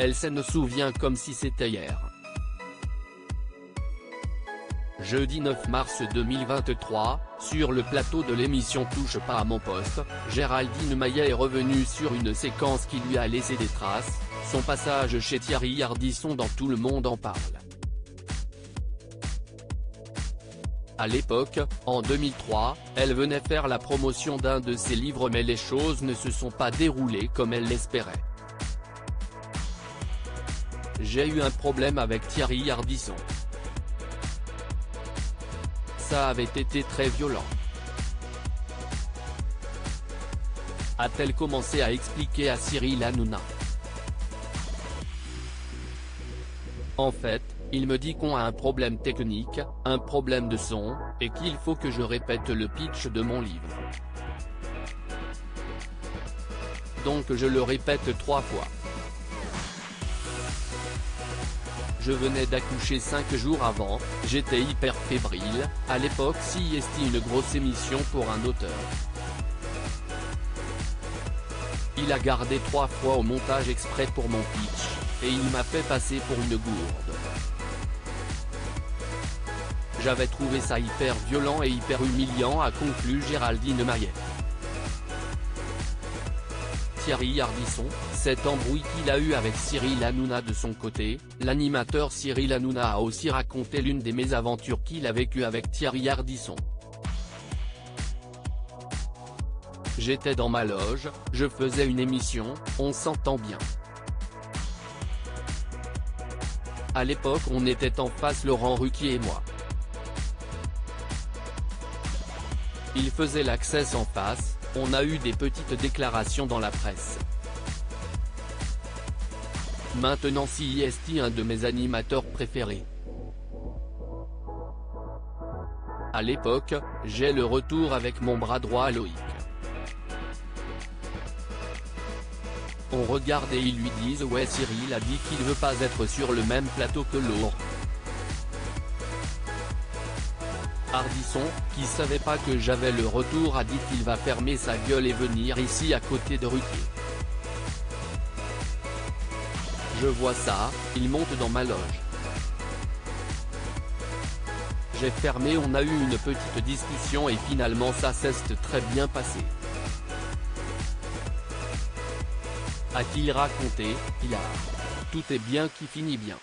elle se souvient comme si c'était hier. Jeudi 9 mars 2023, sur le plateau de l'émission Touche pas à mon poste, Géraldine Maillet est revenue sur une séquence qui lui a laissé des traces, son passage chez Thierry Ardisson dans Tout le monde en parle. À l'époque, en 2003, elle venait faire la promotion d'un de ses livres mais les choses ne se sont pas déroulées comme elle l'espérait. J'ai eu un problème avec Thierry Ardisson. Ça avait été très violent. A-t-elle commencé à expliquer à Cyril Hanouna. En fait, il me dit qu'on a un problème technique, un problème de son, et qu'il faut que je répète le pitch de mon livre. Donc je le répète 3 fois. Je venais d'accoucher 5 jours avant, j'étais hyper fébrile, à l'époque CIST une grosse émission pour un auteur. Il a gardé 3 fois au montage exprès pour mon pitch, et il m'a fait passer pour une gourde. J'avais trouvé ça hyper violent et hyper humiliant, a conclu Géraldine Maillet. Thierry Ardisson, cet embrouille qu'il a eu avec Cyril Hanouna de son côté, l'animateur Cyril Hanouna a aussi raconté l'une des mésaventures qu'il a vécues avec Thierry Ardisson. J'étais dans ma loge, je faisais une émission, on s'entend bien. À l'époque on était en face Laurent Ruquier et moi. Il faisait l'Access en face, on a eu des petites déclarations dans la presse. Maintenant CIST un de mes animateurs préférés. À l'époque, j'ai le retour avec mon bras droit Loïc. On regarde et ils lui disent ouais Cyril a dit qu'il veut pas être sur le même plateau que Laurent. Ardisson, qui savait pas que j'avais le retour a dit qu'il va fermer sa gueule et venir ici à côté de Ruquier. Je vois ça, il monte dans ma loge. J'ai fermé, on a eu une petite discussion et finalement ça s'est très bien passé. A-t-il raconté, il a. Tout est bien qui finit bien.